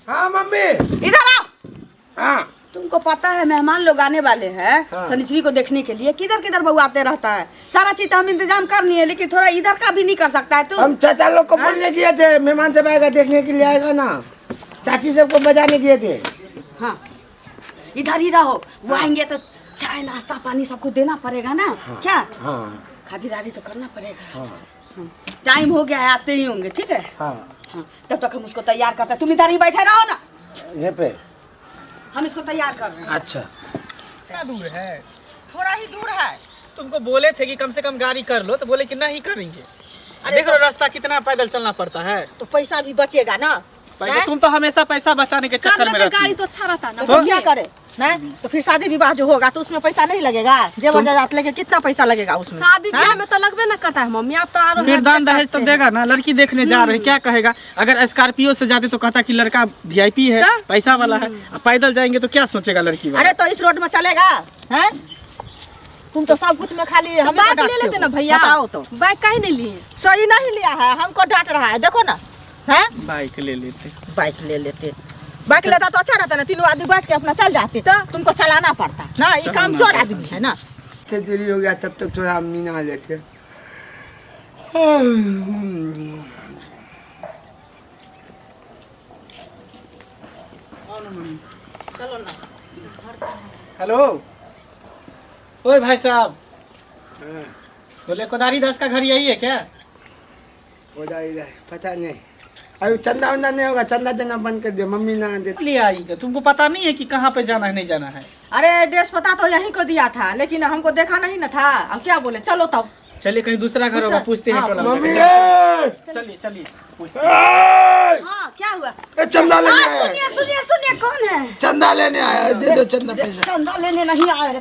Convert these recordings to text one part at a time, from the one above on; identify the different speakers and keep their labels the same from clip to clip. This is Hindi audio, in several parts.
Speaker 1: हाँ मम्मी
Speaker 2: इधर आओ।
Speaker 1: हाँ
Speaker 2: तुमको पता है मेहमान लोग आने वाले हैं शनिश्री को देखने के लिए, किधर किधर बहू आते रहता है। सारा चीज हम इंतजाम करनी है, लेकिन थोड़ा इधर का भी नहीं कर सकता है तू।
Speaker 1: हम चाचा लोग को बोलने किए थे मेहमान सब आएगा देखने के लिए आएगा ना, चाची सबको बजाने किए थे।
Speaker 2: हाँ इधर ही रहो, वो आएंगे तो चाय नाश्ता पानी सबको देना पड़ेगा ना। क्या
Speaker 1: हाँ
Speaker 2: खातिरदारी तो करना पड़ेगा। टाइम हो गया है, आते ही होंगे। ठीक है
Speaker 1: हाँ
Speaker 2: तब तक हम उसको तैयार करते हैं। तुम इधर ही बैठे रहो ना,
Speaker 1: ये पे।
Speaker 2: हम इसको तैयार कर रहे हैं।
Speaker 1: अच्छा
Speaker 3: क्या दूर है?
Speaker 2: थोड़ा ही दूर है।
Speaker 3: तुमको बोले थे कि कम से कम गाड़ी कर लो, तो बोले कि नहीं करेंगे। देख लो रास्ता कितना पैदल चलना पड़ता है।
Speaker 2: तो पैसा भी बचेगा ना।
Speaker 3: पैसा तुम तो हमेशा पैसा बचाने के चक्कर में रहती हो।
Speaker 4: गाड़ी तो अच्छा रहता ना।
Speaker 2: तो क्या करे नहीं, तो फिर शादी विवाह जो होगा तो उसमें पैसा नहीं लगेगा। जेवर जात लेके कितना पैसा लगेगा उसमें?
Speaker 4: शादी ब्याह में तो लगबे ना करता है मम्मी। आप तो आ रहे
Speaker 3: फिर दान दहेज तो देगा ना। लड़की देखने जा रहे हैं, क्या कहेगा? अगर स्कॉर्पियो से जाते तो कहता कि लड़का वीआईपी है, पैसा वाला है। अब पैदल जाएंगे तो क्या सोचेगा लड़की वाला?
Speaker 2: अरे तो इस रोड में चलेगा है? तुम तो सब कुछ में खाली हमें
Speaker 4: बाइक
Speaker 2: को
Speaker 4: ले
Speaker 2: डांटते
Speaker 4: लेते
Speaker 2: हो।
Speaker 4: ना भैया।
Speaker 2: बताओ तो
Speaker 4: बाइक काहे नहीं लिए?
Speaker 2: सही नहीं लिया है, हमको डांट रहा है। देखो ना है,
Speaker 3: बाइक ले लेते।
Speaker 2: बाइक ले लेते। बाइक लेता तो अच्छा रहता ना, तीनों आदमी बैठ के अपना चल जाते। तो तुमको चलाना पड़ता ना, ये काम चोर आदमी है ना।
Speaker 1: से देरी हो गया तब तक थोड़ा हम नींद लेते।
Speaker 3: हेलो ओए भाई साहब, बोले कोदारी दास का घर यही है क्या?
Speaker 1: पता नहीं, अभी चंदा वंदा नहीं होगा, चंदा देना बंद कर दिया, मम्मी ना देती।
Speaker 3: ले आई तो तुमको पता नहीं है कि कहाँ पे जाना है नहीं जाना है?
Speaker 2: अरे एड्रेस पता तो यहीं को दिया था, लेकिन हमको देखा नहीं ना था। अब क्या बोले, चलो तब।
Speaker 3: चलिए कहीं दूसरा घर होगा, पूछते हैं टोला में।
Speaker 1: मम्मी
Speaker 3: चलिए चलिए पूछते हैं।
Speaker 2: हाँ क्या हुआ?
Speaker 1: चंदा लेने आया,
Speaker 2: सुनिए सुनिए सुनिए, कौन है?
Speaker 1: चंदा लेने आया, दे दो चंदा पैसा।
Speaker 2: चंदा लेने नहीं आए रे,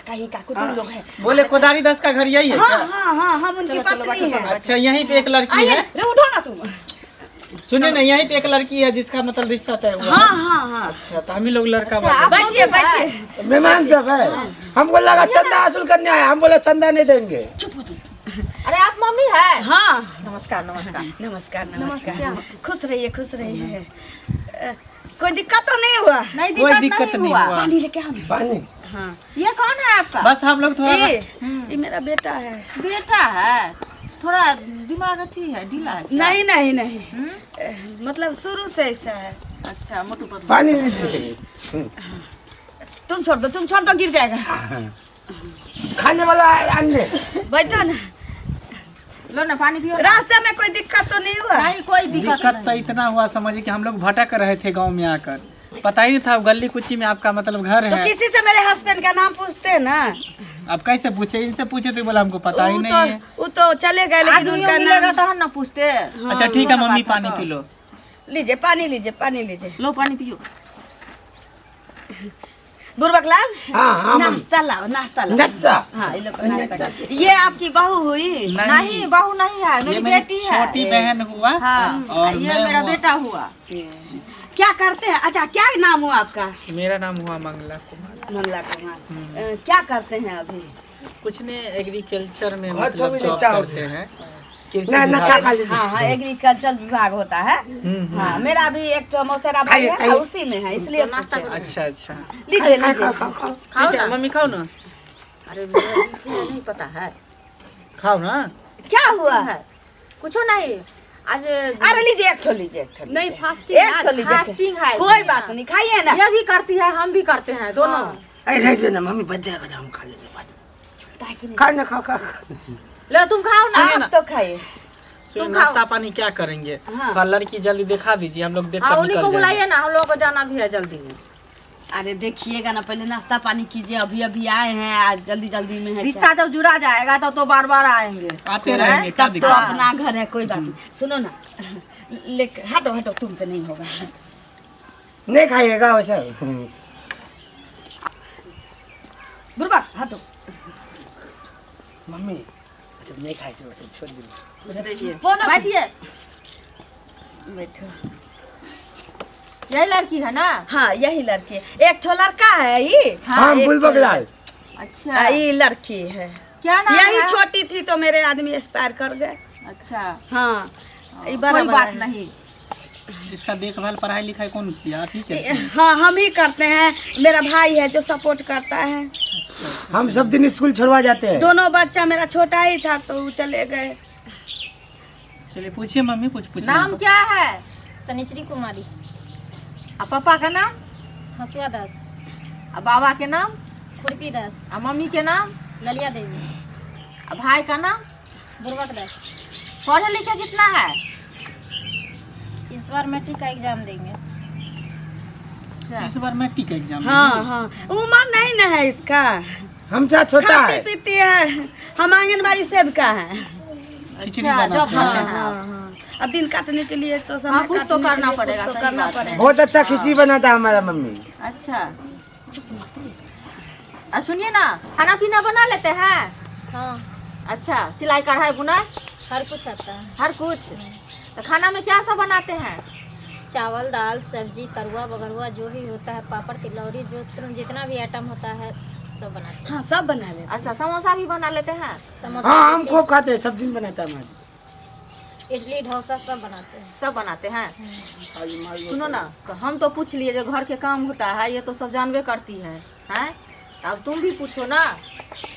Speaker 2: कहीं का कुछ लोग है।
Speaker 3: बोले कोदारी दास का घर यही है
Speaker 2: हाँ
Speaker 3: क्या?
Speaker 2: हाँ हाँ, हम उनकी पत्नी है।
Speaker 3: अच्छा, यहीं पे एक लड़की
Speaker 2: आइए
Speaker 3: है।
Speaker 2: रे, उठो ना तुम।
Speaker 3: सुनिए ना, यहीं पे एक लड़की है जिसका मतलब रिश्ता तय हुआ।
Speaker 2: हाँ हाँ हाँ,
Speaker 3: अच्छा, तो हम ही लोग लड़का
Speaker 2: बैठिए बैठिए।
Speaker 1: मेहमान सब है, हमको लगा चंदा वसूल करने आया, हम बोले चंदा नहीं देंगे।
Speaker 4: अरे आप मम्मी है?
Speaker 2: हाँ नमस्कार नमस्कार नमस्कार नमस्कार। खुश रहिए खुश रहिए। कोई दिक्कत तो नहीं हुआ?
Speaker 4: नहीं
Speaker 3: कोई दिक्कत नहीं हुआ।
Speaker 2: पानी लेके आओ।
Speaker 1: पानी
Speaker 2: हाँ
Speaker 4: ये कौन है आपका?
Speaker 3: बस हम लोग थोड़ा
Speaker 2: ये मेरा बेटा है।
Speaker 4: बेटा है? थोड़ा दिमाग अथी है, ढीला है क्या?
Speaker 2: नहीं नहीं नहीं, मतलब शुरू से ऐसा है।
Speaker 4: अच्छा मोटू पतलू।
Speaker 1: पानी लीजिए,
Speaker 2: तुम छोड़ दो गिर जाएगा।
Speaker 1: खाने वाला अन्य।
Speaker 2: बैठो ना।
Speaker 4: लो ना पानी पियो।
Speaker 2: रास्ते में कोई दिक्कत तो नहीं हुआ?
Speaker 4: नहीं कोई दिक्कत
Speaker 3: दिक्कत तो इतना हुआ, समझिए कि हम लोग भटक रहे थे गांव में आकर, पता ही नहीं था गली कुची में आपका मतलब घर
Speaker 2: तो
Speaker 3: है।
Speaker 2: किसी से मेरे हस्बैंड का नाम पूछते हैं ना।
Speaker 3: अब कैसे पूछे? इनसे पूछे तो बोला हमको पता ही नहीं है।
Speaker 2: वो तो चले गए, लेकिन
Speaker 4: आदमी
Speaker 2: उनका
Speaker 4: मिलेगा
Speaker 2: नाम।
Speaker 4: तो हम ना पूछते।
Speaker 3: अच्छा ठीक है मम्मी, पानी पी लो।
Speaker 2: लीजिए पानी लीजिए।
Speaker 4: लो पानी पियो।
Speaker 2: बुर्बक लाल,
Speaker 1: हाँ हाँ मम्मी।
Speaker 2: नाश्ता लाओ नाश्ता लाओ।
Speaker 1: नत्ता
Speaker 2: हाँ ये लो नाश्ता करो। ये आपकी बहू हुई?
Speaker 4: नहीं बहू नहीं है,
Speaker 3: ये
Speaker 4: मेरी
Speaker 3: मेरी
Speaker 4: बेटी है।
Speaker 3: छोटी बहन हुआ।
Speaker 4: हाँ
Speaker 3: और
Speaker 4: ये
Speaker 3: मैं
Speaker 4: मेरा
Speaker 3: हुआ।
Speaker 4: बेटा हुआ।
Speaker 2: क्या करते हैं? अच्छा क्या नाम हुआ आपका?
Speaker 3: मेरा नाम हुआ मंगला कुमार।
Speaker 2: मंगला कुमार। क्या करते हैं अभी?
Speaker 3: कुछ ने एग्रीकल्चर में
Speaker 1: हाँ, तो
Speaker 3: मतलब
Speaker 1: भी
Speaker 3: जॉब
Speaker 1: चाहो।
Speaker 3: करते हैं, कृषि
Speaker 1: ना
Speaker 3: विभाग
Speaker 1: नत्ता
Speaker 3: में।
Speaker 1: खा लीजिए।
Speaker 2: हाँ हाँ, एग्रीकल्चर विभाग होता है। हाँ मेरा भी एक तो मौसेरा भाई है ना, उसी में है, इसलिए नाश्ता
Speaker 3: अच्छा अच्छा,
Speaker 2: लीजिए
Speaker 1: खा
Speaker 2: लीजिए।
Speaker 1: खा
Speaker 3: ठीक है मम्मी खाओ ना।
Speaker 4: अरे मुझे नहीं पता है
Speaker 3: खाओ ना।
Speaker 2: क्या हुआ?
Speaker 4: है कुछ नहीं आज।
Speaker 2: अरे लीजिए एक ठो लीजिए।
Speaker 4: नहीं
Speaker 2: एक
Speaker 4: फास्टिंग
Speaker 2: ठो लीजिए।
Speaker 4: फास्टिंग है।
Speaker 2: कोई बात नहीं, खाइए ना।
Speaker 4: ये भी करती है, हम भी करते हैं दोनों।
Speaker 1: अरे देना मम्मी, बच जाएगा, हम खा लेंगे पानी। खा ना खा।
Speaker 4: ले तुम खाओ ना।
Speaker 3: सुनिए ना।
Speaker 2: आप तो खाइए।
Speaker 3: सुनिए,
Speaker 4: तुम खाओ।
Speaker 3: नाश्ता पानी क्या करेंगे?
Speaker 2: हाँ।
Speaker 3: तो लड़की जल्दी दिखा दीजिए, हम लोग देख
Speaker 4: हाँ
Speaker 3: कर
Speaker 4: उन्हीं को
Speaker 3: निकल
Speaker 4: बुलाइए
Speaker 3: जाएंगे।
Speaker 4: ना, हम लोगों को जाना भी है जल्दी।
Speaker 2: अरे देखिएगा ना, पहले नाश्ता पानी कीजिए। अभी आए हैं, आज जल्दी में है।
Speaker 4: रिश्ता जब जुड़ा जाएगा तो बार बार आएंगे।
Speaker 3: आते रहेंगे, क्या
Speaker 2: तब तो
Speaker 3: दिक्कत?
Speaker 2: अपना घर है, कोई बात नहीं। सुनो ना, लेकर हटो तुमसे नहीं होगा।
Speaker 1: नहीं खाइएगा वैसे।
Speaker 2: बुर्बक हटो।
Speaker 1: मम्मी जब नहीं खाए वैसे छोड़ दीजिए।
Speaker 4: बैठिए।
Speaker 2: बैठो।
Speaker 4: यही लड़की है ना?
Speaker 2: हाँ यही लड़की है। एक ठो लड़का है ये।
Speaker 1: हाँ
Speaker 2: एक
Speaker 1: बुलबक
Speaker 2: ठो
Speaker 1: लाल।
Speaker 4: अच्छा
Speaker 2: ये लड़की है।
Speaker 4: क्या नाम
Speaker 2: यही
Speaker 4: है?
Speaker 2: छोटी थी तो मेरे आदमी एक्सपायर कर गए।
Speaker 4: अच्छा
Speaker 2: हाँ ये
Speaker 4: कोई
Speaker 2: बड़ा
Speaker 4: बात
Speaker 2: है।
Speaker 4: नहीं।
Speaker 3: इसका देखभाल पढ़ाई लिखाई कौन किया? आप ही करते हैं?
Speaker 2: हाँ हम ही करते हैं, मेरा भाई है जो सपोर्ट करता है।
Speaker 1: हम सब दिन स्कूल छोड़वा जाते हैं।
Speaker 2: दोनों बच्चा मेरा छोटा ही था तो वो चले गए।
Speaker 3: चलिए पूछिए मम्मी, कुछ पूछिए।
Speaker 4: नाम क्या है?
Speaker 5: सनिचरी कुमारी।
Speaker 4: और पापा का नाम?
Speaker 5: हसुआ दास।
Speaker 4: और बाबा के नाम?
Speaker 5: खुरपी दास।
Speaker 4: और मम्मी के नाम?
Speaker 5: ललिया देवी।
Speaker 4: और भाई का नाम?
Speaker 5: बुरबक दास।
Speaker 4: पढ़े लिखे कितना है?
Speaker 5: इस बार मैट्रिक का एग्जाम देंगे।
Speaker 3: इस बार मैट्रिक का एग्जाम?
Speaker 2: हाँ हाँ उम्र नहीं न है इसका,
Speaker 1: हमसे छोटा
Speaker 2: खाती
Speaker 1: है।
Speaker 2: पीती है। हम आंगनबाड़ी सेविका है।
Speaker 3: खिचड़ी
Speaker 4: अच्छा,
Speaker 3: बनाते
Speaker 4: जॉब
Speaker 3: हैं।
Speaker 4: करते हैं।
Speaker 2: हाँ हाँ अब दिन काटने के लिए तो समय
Speaker 4: हाँ, कुछ तो
Speaker 2: काटने के
Speaker 4: करना
Speaker 2: लिए
Speaker 4: पड़ेगा,
Speaker 2: कुछ तो
Speaker 4: सही
Speaker 2: करना
Speaker 4: बात है।
Speaker 2: पड़ेगा।
Speaker 1: बहुत अच्छा खिचड़ी बनाता है हमारा मम्मी।
Speaker 4: अच्छा और सुनिए ना, खाना पीना बना लेते हैं?
Speaker 5: हाँ
Speaker 4: अच्छा, सिलाई कढ़ाई बुनाई
Speaker 5: हर कुछ आता है।
Speaker 4: हर कुछ। तो खाना में क्या सब बनाते हैं?
Speaker 5: चावल दाल सब्जी तरुआ बगरुआ जो भी होता है, पापड़ तिलौरी जो जितना भी आइटम होता है सब बनाते हैं।
Speaker 2: हाँ सब बना लेते।
Speaker 4: अच्छा, समोसा भी बना लेते हैं?
Speaker 5: समोसा
Speaker 1: हाँ हम खूब खाते हैं, सब दिन बनाता है हमारी।
Speaker 5: इडली डोसा सब बनाते हैं।
Speaker 4: सब बनाते हैं। सुनो ना, तो हम तो पूछ लिए जो घर के काम होता है, ये तो सब जानबे करती है, हैं? अब तुम भी पूछो ना।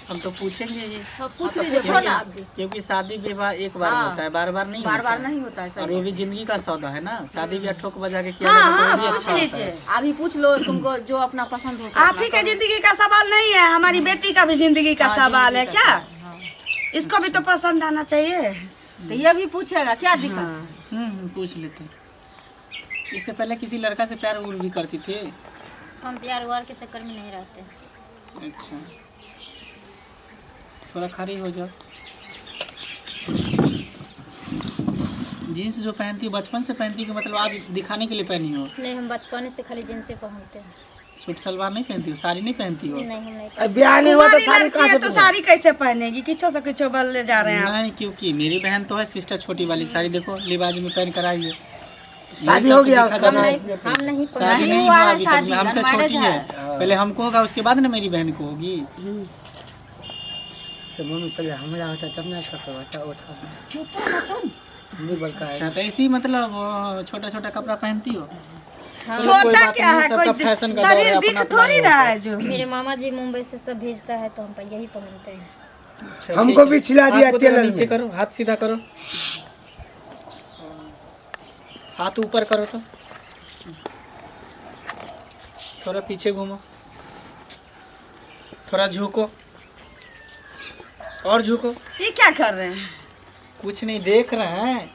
Speaker 3: हम तो पूछेंगे ये,
Speaker 4: सब पूछ लीजिए, देखो ना।
Speaker 3: क्योंकि शादी विवाह एक बार
Speaker 4: हाँ।
Speaker 3: होता है, बार बार नहीं
Speaker 4: बार
Speaker 3: होता
Speaker 4: बार
Speaker 3: है।
Speaker 4: नहीं होता है
Speaker 3: और वो
Speaker 4: सही।
Speaker 3: भी जिंदगी का सौदा है ना, शादी ब्याह ठोक बजा के किया
Speaker 2: हाँ
Speaker 3: जाए तो
Speaker 2: हाँ
Speaker 3: वो भी
Speaker 2: पूछ
Speaker 3: अच्छा होता
Speaker 2: लीजिए।
Speaker 3: है।
Speaker 4: अभी पूछ लो, तुमको जो अपना पसंद हो।
Speaker 2: आप ही के जिंदगी का सवाल नहीं है, हमारी बेटी का भी जिंदगी का सवाल है क्या? इसको भी तो पसंद आना चाहिए।
Speaker 4: तो ये भी पूछेगा, क्या दिक्कत?
Speaker 3: पूछ लेते। इससे पहले किसी लड़का से प्यार उर भी करती थी?
Speaker 5: हम प्यार व्यार के चक्कर में नहीं रहते।
Speaker 3: अच्छा, थोड़ा खड़ी हो जाओ। जीन्स जो पहनती हो बचपन से पहनती हो, मतलब आज दिखाने के लिए पहनी हो?
Speaker 5: नहीं हम बचपन से खाली जींस से पहनते हैं।
Speaker 3: सूट सलवार नहीं पहनती हो? साड़ी नहीं पहनती हो?
Speaker 5: नहीं हम नहीं
Speaker 1: अब ब्याह नहीं हुआ तो
Speaker 2: कुमारी
Speaker 1: साड़ी
Speaker 2: लड़की
Speaker 1: कहाँ
Speaker 2: है
Speaker 1: से
Speaker 2: तो
Speaker 1: पहने?
Speaker 2: साड़ी कैसे पहनेगी? किछो से किछो बदले जा रहे हैं आप।
Speaker 3: नहीं, क्योंकि मेरी बहन तो है सिस्टर छोटी वाली, साड़ी देखो लिबाज में पहन कर आई है।
Speaker 1: शादी
Speaker 3: यही
Speaker 1: हो
Speaker 3: सब
Speaker 1: गया
Speaker 3: दिखा
Speaker 1: उसका
Speaker 3: जाता है।
Speaker 5: हम नहीं
Speaker 3: शादी
Speaker 4: नहीं
Speaker 3: नहीं
Speaker 4: हुआ
Speaker 3: हुआ
Speaker 4: है,
Speaker 3: अभी तक,
Speaker 4: शादी,
Speaker 3: हमसे
Speaker 4: unmarried
Speaker 3: छोटी है। पहले हमको होगा उसके बाद ना मेरी बहन को होगी।
Speaker 1: तो मम्मी पहले हमारा होता तब ना छोटा होता उसका नहीं बल्कि
Speaker 3: अच्छा, तो ऐसी मतलब छोटा छोटा कपड़ा पहनती हो? चलो, कोई
Speaker 2: छोटा
Speaker 3: बात
Speaker 2: क्या
Speaker 3: नहीं,
Speaker 2: है,
Speaker 3: सबका
Speaker 2: कोई
Speaker 3: फैशन का दौर है,
Speaker 2: शरीर
Speaker 3: अपना
Speaker 2: दिख
Speaker 3: अपना
Speaker 2: थोड़ी
Speaker 3: ही
Speaker 2: रहा
Speaker 3: होता
Speaker 2: है जो।
Speaker 5: मेरे मामा जी मुंबई से सब भेजता है तो हम यही पहनते हैं।
Speaker 3: अच्छा,
Speaker 1: हमको
Speaker 3: ठीक है।
Speaker 1: भी छिला दिया
Speaker 3: हाथ को
Speaker 1: तेल
Speaker 3: थोड़ा
Speaker 1: में।
Speaker 3: नीचे करो, हाथ सीधा करो, हाथ ऊपर करो, तो थोड़ा पीछे घूमो, थोड़ा झुको और झुको।
Speaker 2: ये क्या कर रहे हैं?
Speaker 3: कुछ नहीं देख रहे हैं,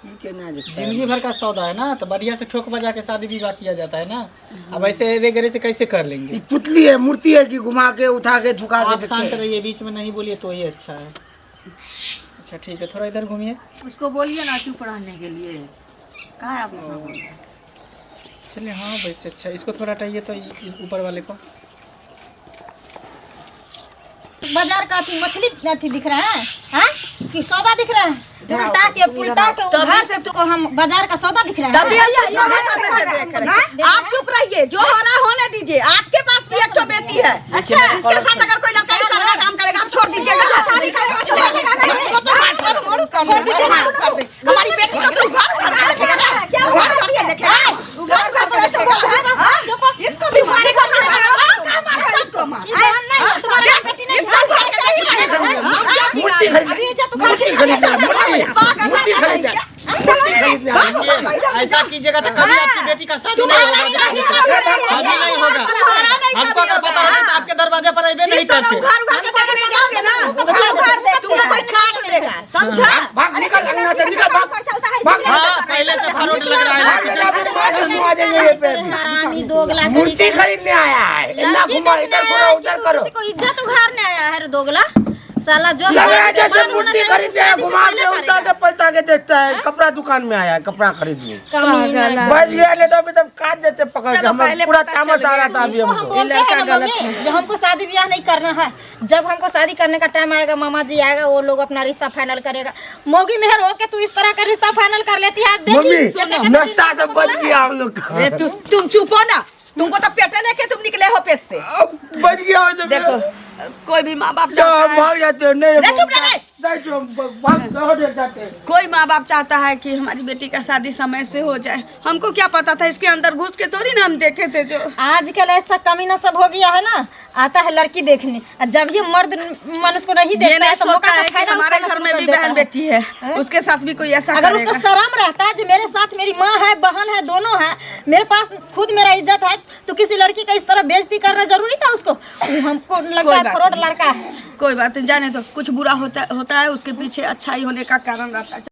Speaker 1: ये क्या ना दिखता है?
Speaker 3: जिंदगी भर का सौदा है ना, तो बढ़िया से ठोक बजा के शादी विवाह किया जाता है ना। अब ऐसे एरे गरे से कैसे कर लेंगे?
Speaker 1: ये पुतली है, मूर्ति है कि घुमा के उठा के झुका के
Speaker 3: आप
Speaker 1: देखते
Speaker 3: शांत
Speaker 1: हैं।
Speaker 3: रहिए, बीच में नहीं बोलिए तो ये अच्छा है। अच्छा ठीक है, थोड़ा इधर घूमिए।
Speaker 4: उसको बोलिए ना चुप रहने के लिए। कहाँ है आप?
Speaker 3: चलिए, हाँ वैसे अच्छा, इसको थोड़ा हटाइए तो इस ऊपर वाले को।
Speaker 5: बाजार का अथी मछली अथी दिख रहा है, हाँ? कि सौदा दिख रहा है? उल्टा के उधार से तुमको हम बाजार का सौदा दिख रहा है।
Speaker 2: तभी आप चुप रहिए, जो हो रहा है होने दीजिए। आपके पास भी एक तो बेटी है, अच्छा इसके साथ अगर कोई लड़का इस तरह का काम करेगा आप छोड़ दीजिएगा। हमारी बेटी को तो घर घर के देखेगा ना, क्या घर घर के देखेगा? घर घर के देखेगा, हाँ? इसको भी मार, इसको मार, तुम्हारी बेटी नहीं
Speaker 1: मूर्ति खरीदना, मूर्ति खरीदना, मूर्ति खरीदना, मूर्ति खरीदना।
Speaker 3: ऐसा कीजिएगा तो कभी आपकी बेटी का शादी नहीं होगा, कभी नहीं होगा। हमको अगर पता होता तो आपके दरवाजे पर अबे नहीं करते।
Speaker 2: उघाड़ उघाड़ के देखने जाओगे ना, उघाड़ उघाड़ दे, तुमको कोई काट देगा, समझा?
Speaker 1: भाग निकल, अंगना से निकल, भाग भाग
Speaker 3: हाँ, पहले से फरोट लग रहा है।
Speaker 1: घुमा देंगे ये पे भी।
Speaker 5: हरामी दोगला
Speaker 1: मूर्ति खरीदने आया है, इतना घुमा, इधर करो उधर करो।
Speaker 5: किसी को इज्जत उघाड़ने आया है रे दोगला साला। जो
Speaker 1: लग रहा है जैसे मूर्ति खरीदने आया, घुमा के उल्टा के पलटा के देखता है। कपड़ा दुकान में आया है, कपड़ा खरीदने। बच गया, नहीं तो अभी तब काट देते पकड़ के।
Speaker 2: चलो,
Speaker 1: हमें
Speaker 2: पहले
Speaker 1: पूरा
Speaker 2: पता
Speaker 1: तामस
Speaker 2: चल
Speaker 1: आ रहा था अभी
Speaker 5: हम
Speaker 1: हमको।
Speaker 5: बोलते हैं ना मम्मी, जब हमको शादी ब्याह नहीं करना है, जब हमको शादी करने का टाइम आएगा मामा जी आएगा, वो लोग अपना रिश्ता फाइनल करेगा। मोगी मेहर हो के तू इस तरह का रिश्ता फाइनल कर लेती है।
Speaker 1: मम्मी नाश्ता सब बच गया हम लोग का।
Speaker 2: अरे तुम चुप हो ना, तुमको तो पेटे लेके तुम निकले हो पेट से।
Speaker 1: अब बच गया हो तो
Speaker 2: देखो कोई भी माँ बाप
Speaker 1: जब
Speaker 2: चाहता
Speaker 1: हम
Speaker 2: है।
Speaker 1: भाग जाते हो नहीं
Speaker 2: अरे चुप रह,
Speaker 1: नहीं जो बहुत हो जाते हैं।
Speaker 2: कोई माँ बाप चाहता है कि हमारी बेटी का शादी समय से हो जाए। हमको क्या पता था, इसके अंदर घुस के थोड़ी ना हम देखे थे। जो
Speaker 5: आजकल ऐसा कमीना सब हो गया है ना, आता है लड़की देखने, और जब ये मर्द मनुष्य को नहीं
Speaker 2: ये
Speaker 5: देखता
Speaker 2: नहीं
Speaker 5: है तो
Speaker 2: सोचता
Speaker 5: मौका का
Speaker 2: है कि
Speaker 5: फायदा
Speaker 2: हमारे
Speaker 5: उठाना
Speaker 2: घर
Speaker 5: शुरू
Speaker 2: में
Speaker 5: कर
Speaker 2: भी
Speaker 5: देता
Speaker 2: बहन
Speaker 5: है।
Speaker 2: बेटी है, उसके साथ भी कोई ऐसा
Speaker 5: अगर उसको
Speaker 2: करेगा।
Speaker 5: शर्म रहता है जो मेरे साथ मेरी माँ है, बहन है, दोनों है, मेरे पास खुद मेरा इज्जत है, तो किसी लड़की का इस तरह बेइज्जती करना जरूरी था उसको? हमको लगता है फ्रॉड लड़का है।
Speaker 2: कोई बात नहीं, जाने दो। कुछ बुरा होता है उसके पीछे अच्छाई होने का कारण रहता है।